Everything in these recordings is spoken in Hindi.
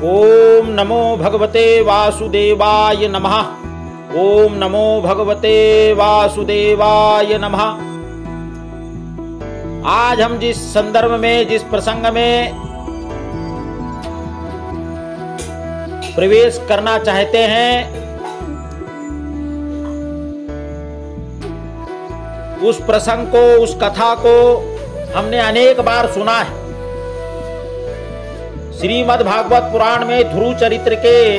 ओम नमो भगवते वासुदेवाय नमः। ओम नमो भगवते वासुदेवाय नमः। आज हम जिस संदर्भ में, जिस प्रसंग में प्रवेश करना चाहते हैं, उस प्रसंग को, उस कथा को हमने अनेक बार सुना है। श्रीमद् भागवत पुराण में ध्रुव चरित्र के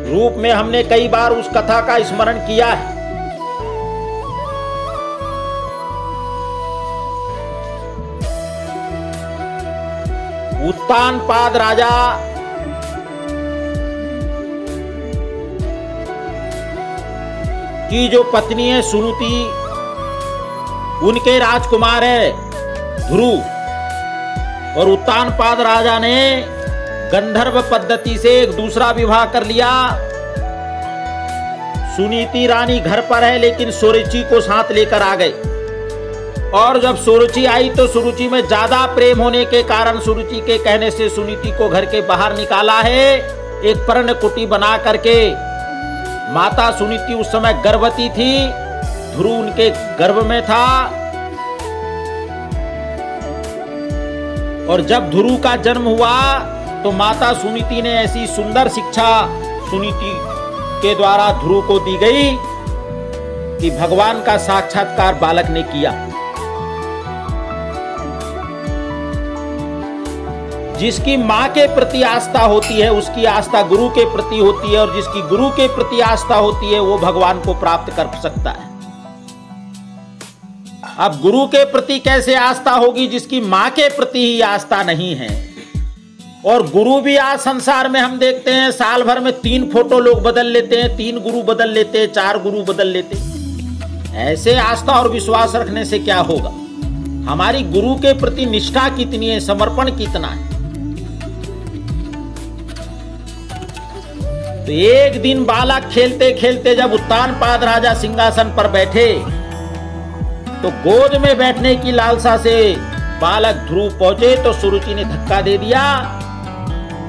रूप में हमने कई बार उस कथा का स्मरण किया है। उत्तानपाद राजा की जो पत्नी है सुनीति, उनके राजकुमार है ध्रुव, और उत्तानपाद राजा ने गंधर्व पद्धति से एक दूसरा विवाह कर लिया। सुनीति रानी घर पर है, लेकिन सुरुचि को साथ लेकर आ गए। और जब सुरुचि आई तो सुरुचि में ज्यादा प्रेम होने के कारण सुरुचि के कहने से सुनीति को घर के बाहर निकाला है, एक पर्णकुटी बना करके। माता सुनीति उस समय गर्भवती थी, ध्रुव उनके गर्भ में था। और जब ध्रुव का जन्म हुआ तो माता सुनीति ने ऐसी सुंदर शिक्षा सुनीति के द्वारा ध्रुव को दी गई कि भगवान का साक्षात्कार बालक ने किया। जिसकी मां के प्रति आस्था होती है, उसकी आस्था गुरु के प्रति होती है, और जिसकी गुरु के प्रति आस्था होती है वो भगवान को प्राप्त कर सकता है। अब गुरु के प्रति कैसे आस्था होगी जिसकी मां के प्रति ही आस्था नहीं है। और गुरु भी आज संसार में हम देखते हैं, साल भर में 3 फोटो लोग बदल लेते हैं, 3 गुरु बदल लेते हैं, 4 गुरु बदल लेते हैं। ऐसे आस्था और विश्वास रखने से क्या होगा? हमारी गुरु के प्रति निष्ठा कितनी है, समर्पण कितना है। तो एक दिन बालक खेलते खेलते जब उत्तानपाद राजा सिंहासन पर बैठे तो गोद में बैठने की लालसा से बालक ध्रुव पहुंचे तो सुरुचि ने धक्का दे दिया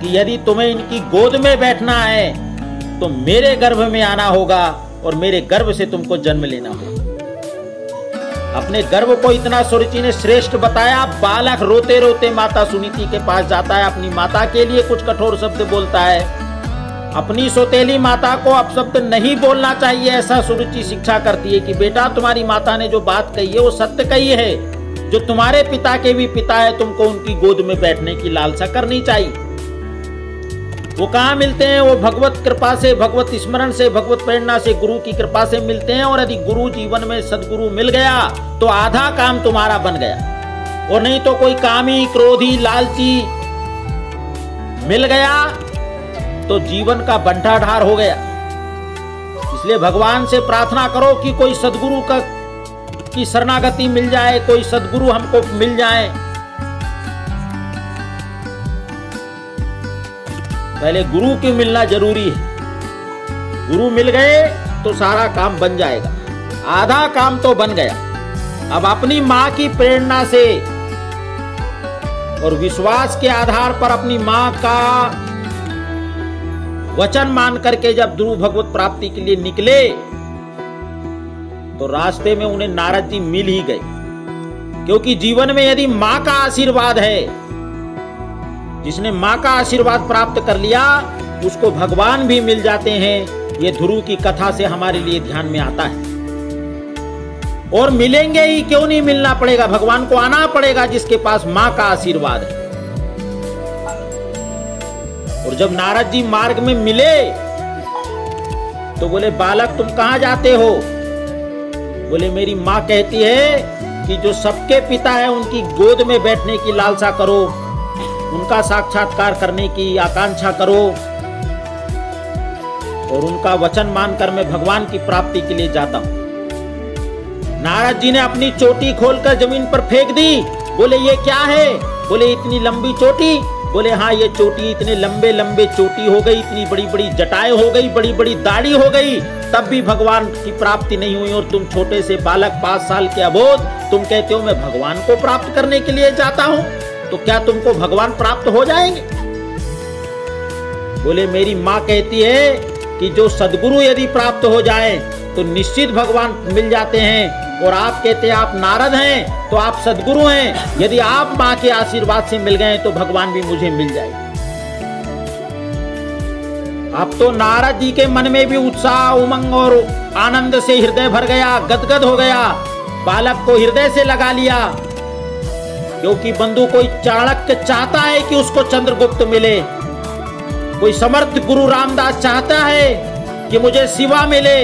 कि यदि तुम्हें इनकी गोद में बैठना है तो मेरे गर्भ में आना होगा और मेरे गर्भ से तुमको जन्म लेना होगा। अपने गर्भ को इतना सुरुचि ने श्रेष्ठ बताया। बालक रोते रोते माता सुनीति के पास जाता है, अपनी माता के लिए कुछ कठोर शब्द बोलता है। अपनी सौतेली माता को अपशब्द नहीं बोलना चाहिए, ऐसा सुरुचि शिक्षा करती है कि बेटा तुम्हारी माता ने जो बात कही है वो सत्य कही है। जो तुम्हारे पिता के भी पिता है, तुमको उनकी गोद में बैठने की लालसा करनी चाहिए। वो कहाँ मिलते हैं? वो भगवत कृपा से, भगवत स्मरण से, भगवत प्रेरणा से, गुरु की कृपा से मिलते हैं। और यदि गुरु जीवन में सदगुरु मिल गया तो आधा काम तुम्हारा बन गया। और नहीं तो कोई कामी, क्रोधी, लालची मिल गया तो जीवन का बंटाढार हो गया। इसलिए भगवान से प्रार्थना करो कि कोई सदगुरु की शरणागति मिल जाए, कोई सदगुरु हमको मिल जाए। पहले गुरु की मिलना जरूरी है। गुरु मिल गए तो सारा काम बन जाएगा। आधा काम तो बन गया। अब अपनी मां की प्रेरणा से और विश्वास के आधार पर अपनी मां का वचन मान करके जब ध्रुव भगवत प्राप्ति के लिए निकले तो रास्ते में उन्हें नारद जी मिल ही गए। क्योंकि जीवन में यदि मां का आशीर्वाद है, जिसने मां का आशीर्वाद प्राप्त कर लिया उसको भगवान भी मिल जाते हैं। ये ध्रुव की कथा से हमारे लिए ध्यान में आता है। और मिलेंगे ही, क्यों नहीं मिलना पड़ेगा? भगवान को आना पड़ेगा जिसके पास मां का आशीर्वाद है। और जब नारद जी मार्ग में मिले तो बोले, बालक तुम कहां जाते हो? बोले, मेरी मां कहती है कि जो सबके पिता है उनकी गोद में बैठने की लालसा करो, उनका साक्षात्कार करने की आकांक्षा करो। और उनका वचन मानकर मैं भगवान की प्राप्ति के लिए जाता हूं। नारद जी ने अपनी चोटी खोलकर जमीन पर फेंक दी। बोले, ये क्या है? बोले, इतनी लंबी चोटी। बोले, हाँ ये चोटी, इतने लंबे लंबे चोटी हो गई, इतनी बड़ी बड़ी जटाएं हो गई, बड़ी बड़ी दाढ़ी हो गई, तब भी भगवान की प्राप्ति नहीं हुई। और तुम छोटे से बालक 5 साल के अबोध, तुम कहते हो मैं भगवान को प्राप्त करने के लिए जाता हूँ। तो क्या तुमको भगवान प्राप्त हो जाएंगे? बोले मेरी माँ कहती है कि जो सद्गुरु यदि प्राप्त हो जाए तो निश्चित भगवान मिल जाते हैं, और आप कहते हैं आप नारद हैं तो आप सद्गुरु हैं, यदि आप माँ के आशीर्वाद से मिल गए तो भगवान भी मुझे मिल जाएगा। अब तो नारद जी के मन में भी उत्साह, उमंग और आनंद से हृदय भर गया, गदगद हो गया। बालक को हृदय से लगा लिया, क्योंकि बंधु कोई चाणक्य चाहता है कि उसको चंद्रगुप्त मिले, कोई समर्थ गुरु रामदास चाहता है कि मुझे शिवा मिले,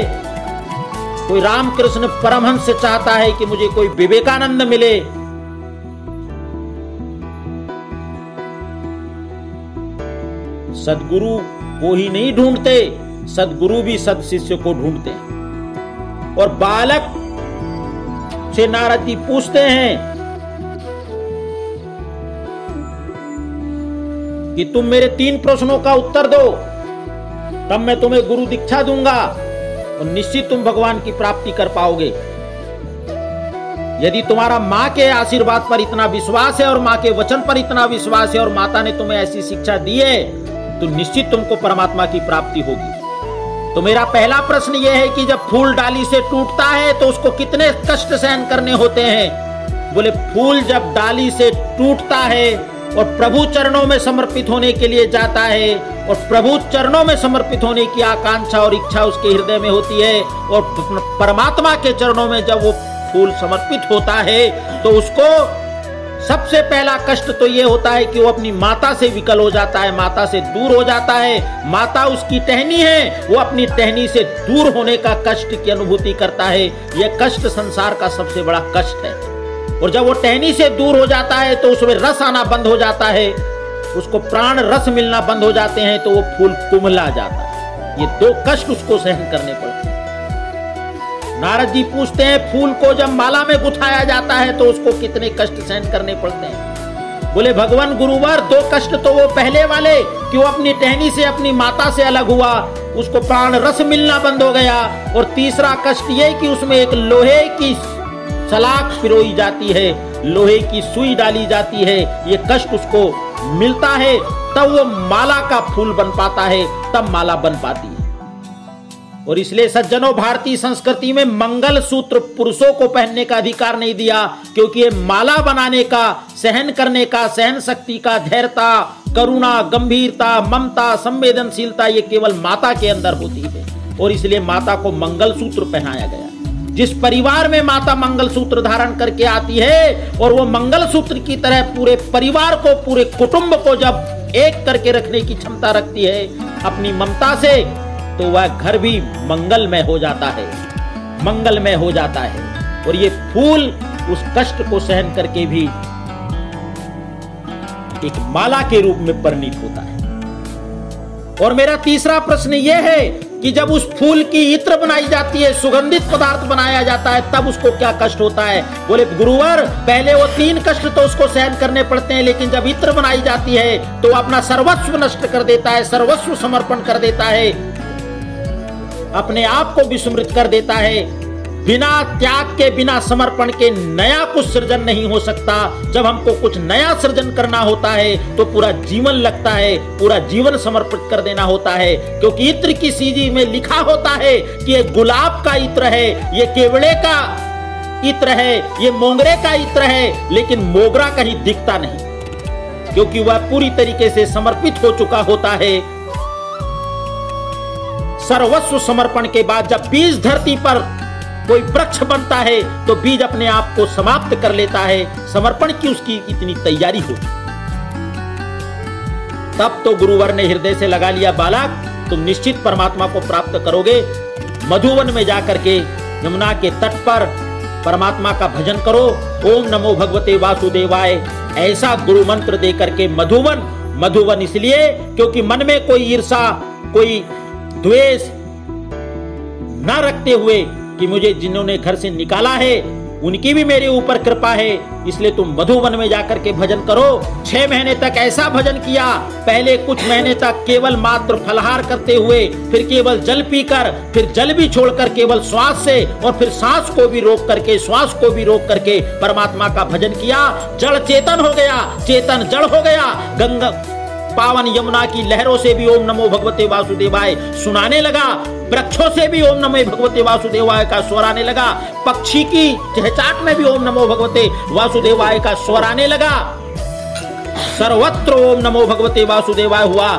कोई रामकृष्ण परमहंस चाहता है कि मुझे कोई विवेकानंद मिले। सद्गुरु को ही नहीं ढूंढते, सद्गुरु भी सद शिष्य को ढूंढते हैं। और बालक से नारद जी पूछते हैं कि तुम मेरे 3 प्रश्नों का उत्तर दो, तब मैं तुम्हें गुरु दीक्षा दूंगा और निश्चित तुम भगवान की प्राप्ति कर पाओगे। यदि तुम्हारा माँ के आशीर्वाद पर इतना विश्वास है और माँ के वचन पर इतना विश्वास है और माता ने तुम्हें ऐसी शिक्षा दी है, तो निश्चित तुमको परमात्मा की प्राप्ति होगी। तो मेरा पहला प्रश्न यह है कि जब फूल डाली से टूटता है तो उसको कितने कष्ट सहन करने होते हैं? बोले फूल जब डाली से टूटता है और प्रभु चरणों में समर्पित होने के लिए जाता है, और प्रभु चरणों में समर्पित होने की आकांक्षा और इच्छा उसके हृदय में होती है, और परमात्मा के चरणों में जब वो फूल समर्पित होता है तो उसको सबसे पहला कष्ट तो ये होता है कि वो अपनी माता से विकल हो जाता है, माता से दूर हो जाता है। माता उसकी टहनी है, वो अपनी टहनी से दूर होने का कष्ट की अनुभूति करता है। यह कष्ट संसार का सबसे बड़ा कष्ट है। और जब वो टहनी से दूर हो जाता है तो उसमें रस आना बंद हो जाता है, उसको प्राण रस मिलना बंद हो जाते हैं, तो वो फूल कुम्हला जाता है। ये 2 कष्ट उसको सहन करने पड़ते हैं। नारद जी पूछते हैं फूल को जब माला में गुथाया जाता है तो उसको कितने कष्ट सहन करने पड़ते हैं? बोले भगवान गुरुवर 2 कष्ट तो वो पहले वाले कि वो अपनी टहनी से अपनी माता से अलग हुआ, उसको प्राण रस मिलना बंद हो गया, और तीसरा कष्ट ये कि उसमें एक लोहे की सलाख पिरोई जाती है, लोहे की सुई डाली जाती है। ये कष्ट उसको मिलता है, तब वो माला का फूल बन पाता है, तब माला बन पाती है। और इसलिए सज्जनों, भारतीय संस्कृति में मंगल सूत्र पुरुषों को पहनने का अधिकार नहीं दिया, क्योंकि ये माला बनाने का, सहन करने का, सहन शक्ति का, धैर्यता, करुणा, गंभीरता, ममता, संवेदनशीलता ये केवल माता के अंदर होती है। और इसलिए माता को मंगल सूत्र पहनाया गया। जिस परिवार में माता मंगल सूत्र धारण करके आती है और वो मंगल सूत्र की तरह पूरे परिवार को, पूरे कुटुंब को जब एक करके रखने की क्षमता रखती है अपनी ममता से, तो वह घर भी मंगलमय हो जाता है, मंगलमय हो जाता है। और ये फूल उस कष्ट को सहन करके भी एक माला के रूप में परिणित होता है। और मेरा तीसरा प्रश्न यह है कि जब उस फूल की इत्र बनाई जाती है, सुगंधित पदार्थ बनाया जाता है, तब उसको क्या कष्ट होता है? बोले गुरुवर पहले वो 3 कष्ट तो उसको सहन करने पड़ते हैं, लेकिन जब इत्र बनाई जाती है तो अपना सर्वस्व नष्ट कर देता है, सर्वस्व समर्पण कर देता है, अपने आप को विस्मृत कर देता है। बिना त्याग के, बिना समर्पण के नया कुछ सृजन नहीं हो सकता। जब हमको कुछ नया सृजन करना होता है तो पूरा जीवन लगता है, पूरा जीवन समर्पित कर देना होता है। क्योंकि इत्र की सीजी में लिखा होता है कि ये गुलाब का इत्र है, ये केवड़े का इत्र है, ये मोंगरे का इत्र है, लेकिन मोगरा कहीं दिखता नहीं, क्योंकि वह पूरी तरीके से समर्पित हो चुका होता है। सर्वस्व समर्पण के बाद जब बीज धरती पर कोई वृक्ष बनता है तो बीज अपने आप को समाप्त कर लेता है, समर्पण की उसकी इतनी तैयारी होती। तब तो गुरुवर ने हृदय से लगा लिया, बालक तुम निश्चित परमात्मा को प्राप्त करोगे। मधुवन में जाकर के यमुना के तट पर परमात्मा का भजन करो, ओम नमो भगवते वासुदेवाय, ऐसा गुरु मंत्र दे करके मधुवन, मधुवन इसलिए क्योंकि मन में कोई ईर्षा, कोई द्वेष न रखते हुए कि मुझे जिन्होंने घर से निकाला है उनकी भी मेरे ऊपर कृपा है, इसलिए तुम मधुवन में जाकर के भजन करो। 6 महीने तक ऐसा भजन किया, पहले कुछ महीने तक केवल मात्र फलाहार करते हुए, फिर केवल जल पीकर, फिर जल भी छोड़कर केवल श्वास से, और फिर सांस को भी रोक करके, श्वास को भी रोक करके परमात्मा का भजन किया। जड़ चेतन हो गया, चेतन जड़ हो गया। गंगा पावन यमुना की लहरों से भी ओम नमो भगवते वासुदेवाय सुनाने लगा, वृक्षों से भी ओम नमो भगवते वासुदेवाय का स्वर आने लगा, पक्षी की चहचाट में भी ओम नमो भगवते वासुदेवाय का स्वर आने लगा, सर्वत्र ओम नमो भगवते वासुदेवाय हुआ।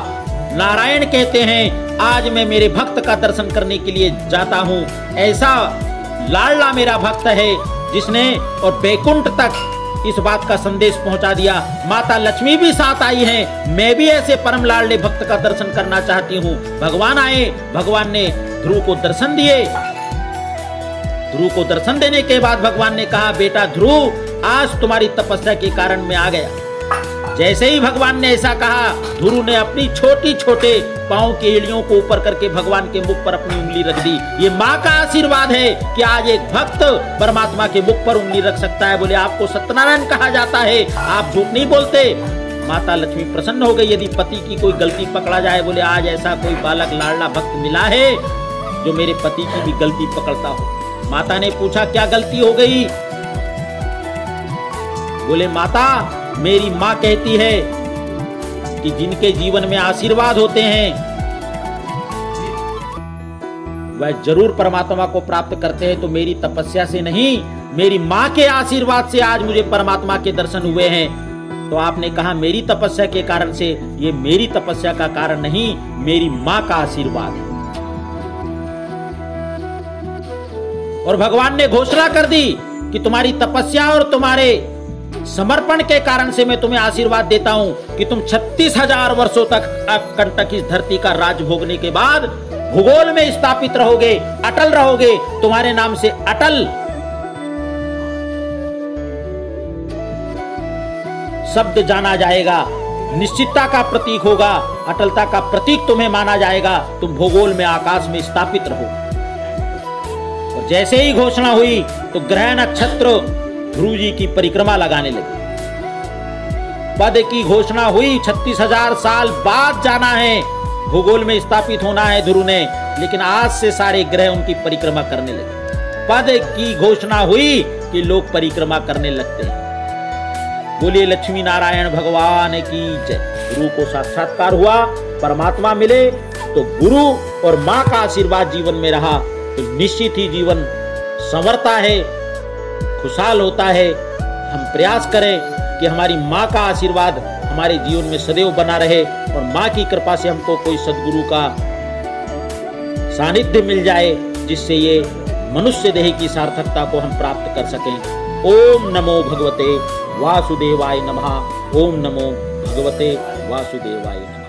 नारायण कहते हैं, आज मैं मेरे भक्त का दर्शन करने के लिए जाता हूं। ऐसा लाडला मेरा भक्त है जिसने और बैकुंठ तक इस बात का संदेश पहुंचा दिया। माता लक्ष्मी भी साथ आई हैं, मैं भी ऐसे परम लाडले भक्त का दर्शन करना चाहती हूँ। भगवान आए, भगवान ने ध्रुव को दर्शन दिए। ध्रुव को दर्शन देने के बाद भगवान ने कहा, बेटा ध्रुव, आज तुम्हारी तपस्या के कारण मैं आ गया। जैसे ही भगवान ने ऐसा कहा, ध्रुव ने अपनी छोटी छोटे पांव की एड़ियों को ऊपर करके भगवान के मुख पर अपनी उंगली रख दी। ये माँ का आशीर्वाद है कि आज एक भक्त परमात्मा के मुख पर उंगली रख सकता है। बोले आपको सत्यनारायण कहा जाता है, आप झूठ नहीं बोलते। माता लक्ष्मी प्रसन्न हो गई। यदि पति की कोई गलती पकड़ा जाए, बोले आज ऐसा कोई बालक लाडला भक्त मिला है जो मेरे पति की भी गलती पकड़ता हो। माता ने पूछा, क्या गलती हो गई? बोले माता, मेरी माँ कहती है कि जिनके जीवन में आशीर्वाद होते हैं वह जरूर परमात्मा को प्राप्त करते हैं। तो मेरी तपस्या से नहीं, मेरी माँ के आशीर्वाद से आज मुझे परमात्मा के दर्शन हुए हैं। तो आपने कहा मेरी तपस्या के कारण से, ये मेरी तपस्या का कारण नहीं, मेरी माँ का आशीर्वाद है। और भगवान ने घोषणा कर दी कि तुम्हारी तपस्या और तुम्हारे समर्पण के कारण से मैं तुम्हें आशीर्वाद देता हूं कि तुम 36,000 वर्षों तक कंटक इस धरती का राज भोगने के बाद भूगोल में स्थापित रहोगे, अटल रहोगे। तुम्हारे नाम से अटल शब्द जाना जाएगा, निश्चितता का प्रतीक होगा, अटलता का प्रतीक तुम्हें माना जाएगा। तुम भूगोल में, आकाश में स्थापित रहो। और जैसे ही घोषणा हुई तो ग्रह नक्षत्र ध्रुव जी की परिक्रमा लगाने लगे। पद की घोषणा हुई, 36,000 साल बाद जाना है, भूगोल में स्थापित होना है ध्रुव ने, लेकिन आज से सारे ग्रह उनकी परिक्रमा करने लगे। पद की घोषणा हुई कि लोग परिक्रमा करने लगते हैं। बोलिए लक्ष्मी नारायण भगवान की जय। गुरु को साक्षात्कार हुआ, परमात्मा मिले, तो गुरु और माँ का आशीर्वाद जीवन में रहा तो निश्चित ही जीवन संवरता है, खुशहाल होता है। हम प्रयास करें कि हमारी माँ का आशीर्वाद हमारे जीवन में सदैव बना रहे और माँ की कृपा से हमको कोई सद्गुरु का सानिध्य मिल जाए, जिससे ये मनुष्य देह की सार्थकता को हम प्राप्त कर सकें। ओम नमो भगवते वासुदेवाय नमः। ओम नमो भगवते वासुदेवाय नमः।